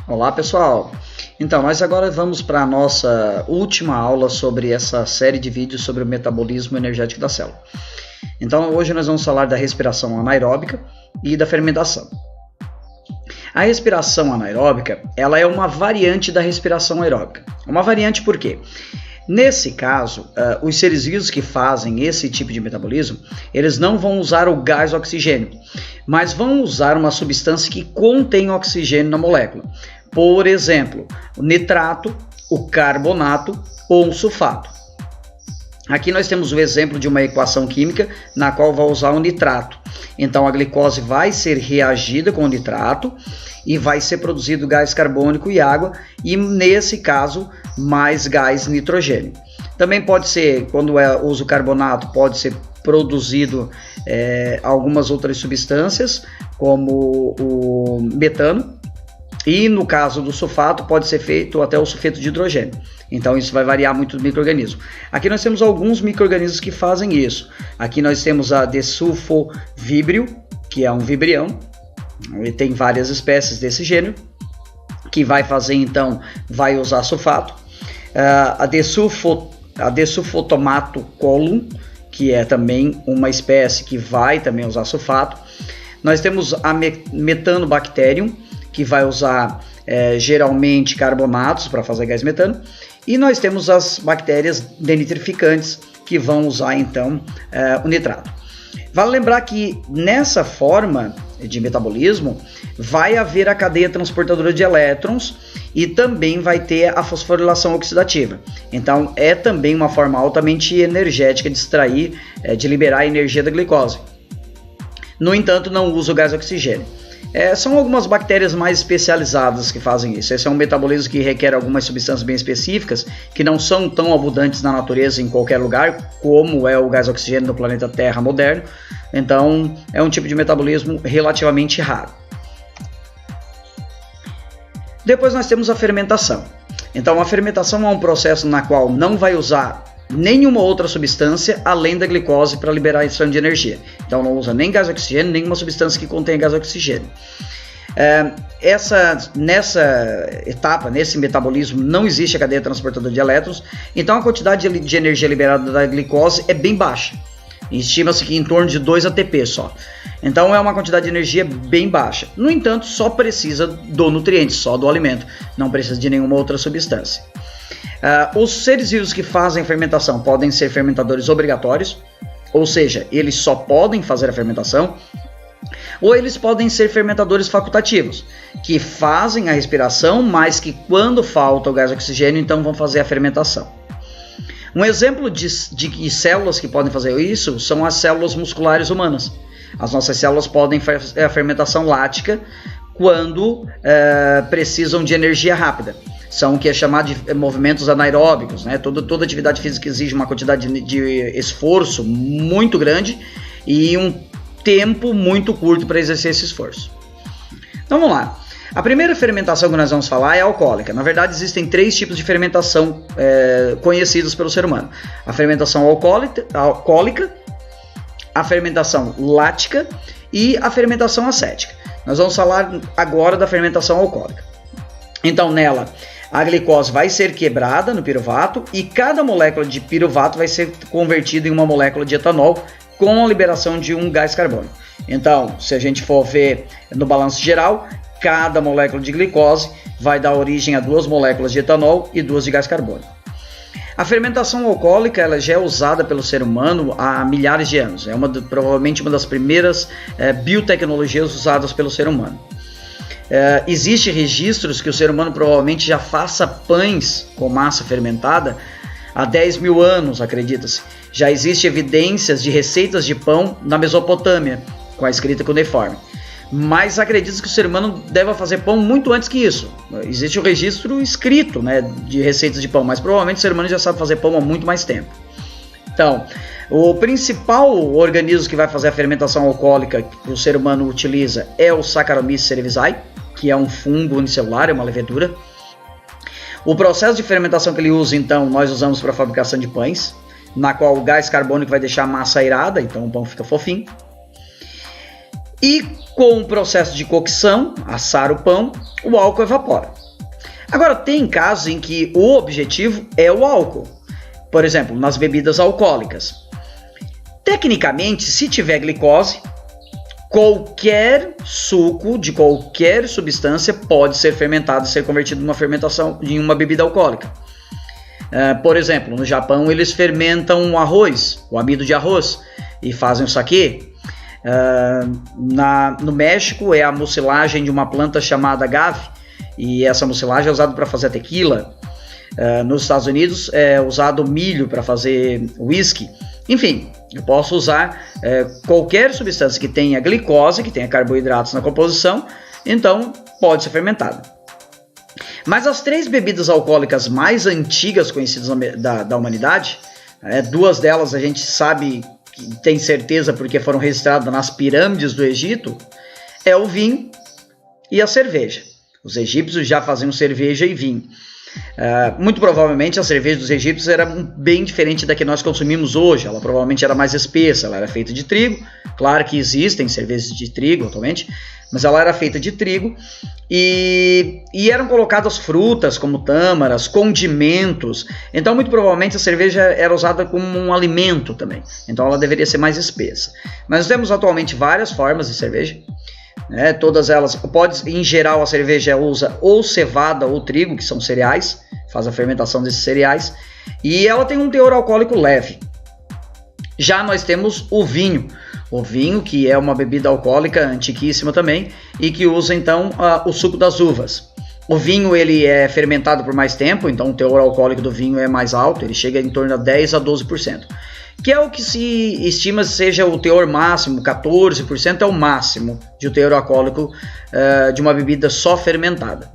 Olá pessoal, então nós agora vamos para a nossa última aula sobre essa série de vídeos sobre o metabolismo energético da célula. Então hoje nós vamos falar da respiração anaeróbica e da fermentação. A respiração anaeróbica, ela é uma variante da respiração aeróbica. Uma variante por quê? Nesse caso, os seres vivos que fazem esse tipo de metabolismo, eles não vão usar o gás oxigênio, mas vão usar uma substância que contém oxigênio na molécula. Por exemplo, o nitrato, o carbonato ou um sulfato. Aqui nós temos o exemplo de uma equação química na qual vai usar o nitrato. Então a glicose vai ser reagida com o nitrato e vai ser produzido gás carbônico e água, e nesse caso mais gás nitrogênio. Também pode ser, quando usa o carbonato, pode ser produzido algumas outras substâncias, como o metano, e no caso do sulfato pode ser feito até o sulfeto de hidrogênio. Então isso vai variar muito do micro-organismo. Aqui nós temos alguns micro-organismos que fazem isso. Aqui nós temos a desulfovibrio, que é um vibrião, e tem várias espécies desse gênero, que vai fazer então, vai usar sulfato. A desulfotomato-colum, que é também uma espécie que vai também usar sulfato. Nós temos a metanobacterium, que vai usar geralmente carbonatos para fazer gás metano. E nós temos as bactérias denitrificantes, que vão usar então o nitrato. Vale lembrar que nessa forma de metabolismo vai haver a cadeia transportadora de elétrons e também vai ter a fosforilação oxidativa. Então é também uma forma altamente energética de extrair, de liberar a energia da glicose. No entanto, não usa o gás oxigênio. São algumas bactérias mais especializadas que fazem isso. Esse é um metabolismo que requer algumas substâncias bem específicas, que não são tão abundantes na natureza em qualquer lugar, como é o gás oxigênio no planeta Terra moderno. Então, é um tipo de metabolismo relativamente raro. Depois nós temos a fermentação. Então, a fermentação é um processo na qual não vai usar nenhuma outra substância além da glicose para liberar a extração de energia. Então não usa nem gás oxigênio, nenhuma substância que contém gás oxigênio. Nessa etapa, nesse metabolismo, não existe a cadeia transportadora de elétrons, então a quantidade de energia liberada da glicose é bem baixa. Estima-se que em torno de 2 ATP só. Então é uma quantidade de energia bem baixa. No entanto, só precisa do nutriente, só do alimento, não precisa de nenhuma outra substância. Os seres vivos que fazem fermentação podem ser fermentadores obrigatórios, ou seja, eles só podem fazer a fermentação, ou eles podem ser fermentadores facultativos, que fazem a respiração, mas que quando falta o gás oxigênio, então vão fazer a fermentação. Um exemplo de células que podem fazer isso são as células musculares humanas. As nossas células podem fazer a fermentação lática quando precisam de energia rápida. São o que é chamado de movimentos anaeróbicos, né? Toda atividade física exige uma quantidade de esforço muito grande e um tempo muito curto para exercer esse esforço. Então vamos lá. A primeira fermentação que nós vamos falar é a alcoólica. Na verdade, existem 3 tipos de fermentação conhecidos pelo ser humano. A fermentação alcoólica, a fermentação lática e a fermentação acética. Nós vamos falar agora da fermentação alcoólica. Então nela, a glicose vai ser quebrada no piruvato e cada molécula de piruvato vai ser convertida em uma molécula de etanol com a liberação de um gás carbônico. Então, se a gente for ver no balanço geral, cada molécula de glicose vai dar origem a 2 moléculas de etanol e 2 de gás carbônico. A fermentação alcoólica ela já é usada pelo ser humano há milhares de anos. É provavelmente uma das primeiras biotecnologias usadas pelo ser humano. Existem registros que o ser humano provavelmente já faça pães com massa fermentada há 10 mil anos, acredita-se. Já existem evidências de receitas de pão na Mesopotâmia, com a escrita cuneiforme. Mas acredita-se que o ser humano deve fazer pão muito antes que isso. Existe o registro escrito, né, de receitas de pão, mas provavelmente o ser humano já sabe fazer pão há muito mais tempo. Então, o principal organismo que vai fazer a fermentação alcoólica que o ser humano utiliza é o Saccharomyces cerevisiae, que é um fungo unicelular, é uma levedura. O processo de fermentação que ele usa, então, nós usamos para a fabricação de pães, na qual o gás carbônico vai deixar a massa airada, então o pão fica fofinho. E com o processo de cocção, assar o pão, o álcool evapora. Agora, tem casos em que o objetivo é o álcool. Por exemplo, nas bebidas alcoólicas. Tecnicamente, se tiver glicose, qualquer suco de qualquer substância pode ser fermentado e ser convertido numa fermentação em uma bebida alcoólica. Por exemplo, no Japão eles fermentam o arroz, o amido de arroz, e fazem o saquê. No México é a mucilagem de uma planta chamada agave, e essa mucilagem é usada para fazer tequila. Nos Estados Unidos é usado milho para fazer whisky. Enfim, eu posso usar qualquer substância que tenha glicose, que tenha carboidratos na composição, então pode ser fermentada. Mas as 3 bebidas alcoólicas mais antigas conhecidas da humanidade, duas delas a gente sabe, tem certeza porque foram registradas nas pirâmides do Egito, é o vinho e a cerveja. Os egípcios já faziam cerveja e vinho. Muito provavelmente a cerveja dos egípcios era bem diferente da que nós consumimos hoje. Ela provavelmente era mais espessa, ela era feita de trigo. Claro que existem cervejas de trigo atualmente, mas ela era feita de trigo e eram colocadas frutas como tâmaras, condimentos. Então muito provavelmente a cerveja era usada como um alimento também, então ela deveria ser mais espessa. Mas nós temos atualmente várias formas de cerveja. Todas elas, em geral a cerveja usa ou cevada ou trigo, que são cereais, faz a fermentação desses cereais, e ela tem um teor alcoólico leve. Já nós temos o vinho que é uma bebida alcoólica antiquíssima também, e que usa então o suco das uvas. O vinho ele é fermentado por mais tempo, então o teor alcoólico do vinho é mais alto, ele chega em torno de 10 a 12%. Que é o que se estima seja o teor máximo, 14% é o máximo de teor alcoólico de uma bebida só fermentada.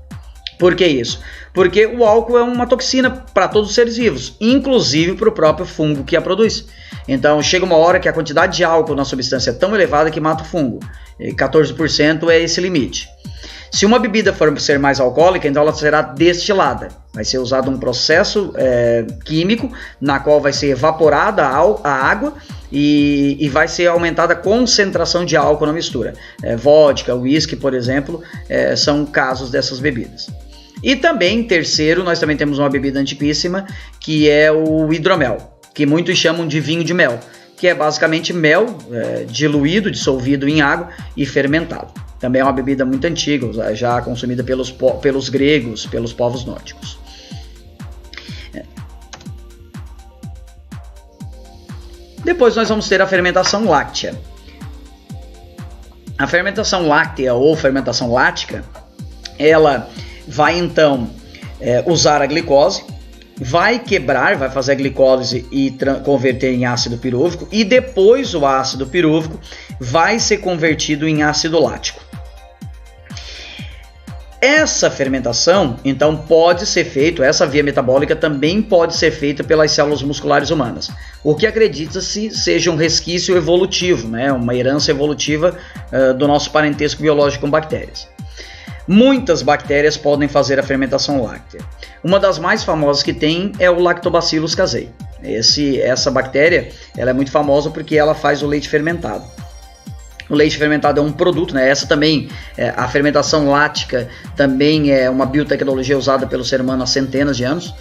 Por que isso? Porque o álcool é uma toxina para todos os seres vivos, inclusive para o próprio fungo que a produz. Então chega uma hora que a quantidade de álcool na substância é tão elevada que mata o fungo, e 14% é esse limite. Se uma bebida for ser mais alcoólica, então ela será destilada. Vai ser usado um processo químico na qual vai ser evaporada a água e vai ser aumentada a concentração de álcool na mistura. Vodka, whisky, por exemplo, são casos dessas bebidas. E também, terceiro, nós também temos uma bebida antiquíssima, que é o hidromel, que muitos chamam de vinho de mel, que é basicamente mel diluído, dissolvido em água e fermentado. Também é uma bebida muito antiga, já consumida pelos gregos, pelos povos nórdicos. Depois nós vamos ter a fermentação láctea. A fermentação láctea ou fermentação lática, ela vai então usar a glicose, vai quebrar, vai fazer a glicose e converter em ácido pirúvico, e depois o ácido pirúvico vai ser convertido em ácido lático. Essa fermentação, então, pode ser feita, essa via metabólica também pode ser feita pelas células musculares humanas, o que acredita-se seja um resquício evolutivo, uma herança evolutiva do nosso parentesco biológico com bactérias. Muitas bactérias podem fazer a fermentação láctea. Uma das mais famosas que tem é o Lactobacillus casei. Essa bactéria ela é muito famosa porque ela faz o leite fermentado. O leite fermentado é um produto, essa também, a fermentação lática também é uma biotecnologia usada pelo ser humano há centenas de anos.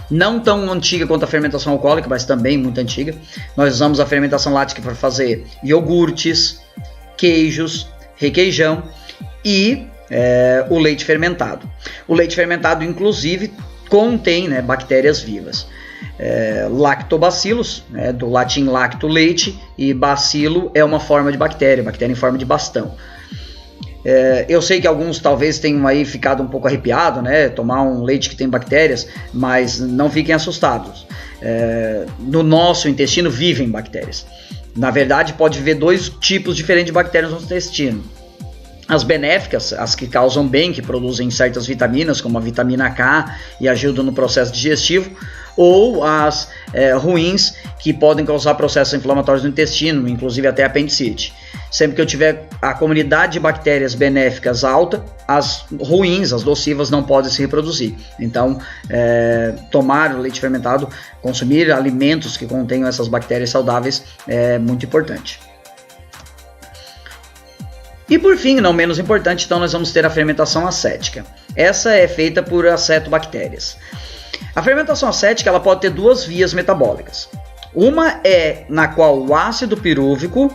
Não tão antiga quanto a fermentação alcoólica, mas também muito antiga. Nós usamos a fermentação lática para fazer iogurtes, queijos, requeijão e o leite fermentado. O leite fermentado, inclusive, contém bactérias vivas. Lactobacillus, do latim lacto, leite, e bacilo é uma forma de bactéria em forma de bastão. Eu sei que alguns talvez tenham aí ficado um pouco arrepiado, tomar um leite que tem bactérias, mas não fiquem assustados. No nosso intestino vivem bactérias. Na verdade, pode viver 2 tipos diferentes de bactérias no intestino. As benéficas, as que causam bem, que produzem certas vitaminas, como a vitamina K e ajudam no processo digestivo, ou as ruins, que podem causar processos inflamatórios no intestino, inclusive até apendicite. Sempre que eu tiver a comunidade de bactérias benéficas alta, as ruins, as nocivas, não podem se reproduzir. Então, tomar o leite fermentado, consumir alimentos que contenham essas bactérias saudáveis é muito importante. E por fim, não menos importante, então nós vamos ter a fermentação acética. Essa é feita por acetobactérias. A fermentação acética ela pode ter duas vias metabólicas. Uma é na qual o ácido pirúvico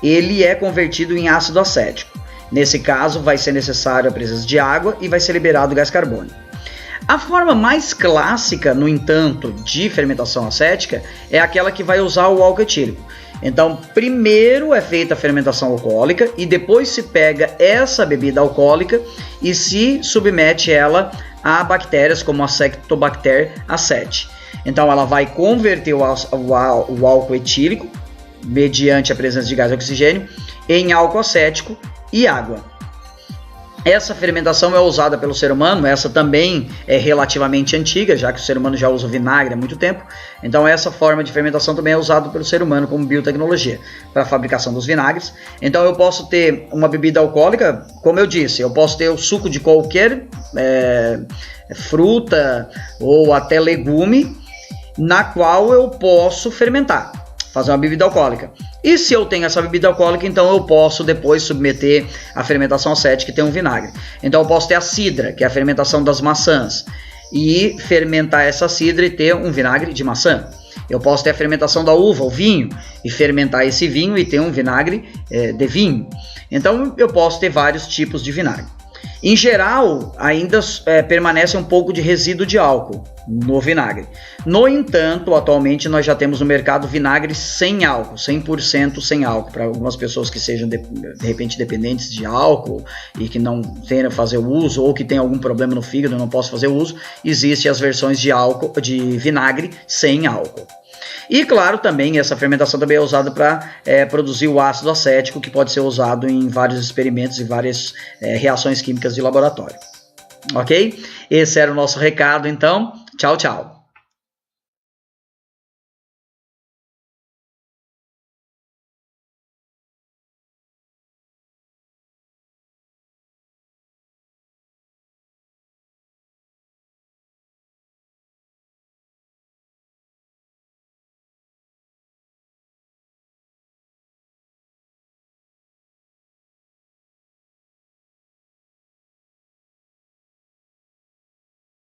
ele é convertido em ácido acético. Nesse caso, vai ser necessário a presença de água e vai ser liberado gás carbônico. A forma mais clássica, no entanto, de fermentação acética é aquela que vai usar o álcool etílico. Então, primeiro é feita a fermentação alcoólica e depois se pega essa bebida alcoólica e se submete ela a bactérias como a Acetobacter aceti. Então, ela vai converter o álcool etílico, mediante a presença de gás e oxigênio, em álcool acético e água. Essa fermentação é usada pelo ser humano, essa também é relativamente antiga, já que o ser humano já usa o vinagre há muito tempo. Então essa forma de fermentação também é usada pelo ser humano como biotecnologia para a fabricação dos vinagres. Então eu posso ter uma bebida alcoólica, como eu disse, eu posso ter o suco de qualquer fruta ou até legume, na qual eu posso fermentar, fazer uma bebida alcoólica. E se eu tenho essa bebida alcoólica, então eu posso depois submeter a fermentação acética e ter um vinagre. Então eu posso ter a cidra, que é a fermentação das maçãs, e fermentar essa cidra e ter um vinagre de maçã. Eu posso ter a fermentação da uva, o vinho, e fermentar esse vinho e ter um vinagre de vinho. Então eu posso ter vários tipos de vinagre. Em geral, ainda permanece um pouco de resíduo de álcool no vinagre. No entanto, atualmente nós já temos no mercado vinagre sem álcool, 100% sem álcool. Para algumas pessoas que sejam de repente dependentes de álcool e que não tenham fazer o uso, ou que tem algum problema no fígado e não possam fazer o uso, existem as versões de vinagre sem álcool. E claro, também essa fermentação também é usada para produzir o ácido acético, que pode ser usado em vários experimentos e várias reações químicas de laboratório. Ok? Esse era o nosso recado, então. Tchau, tchau.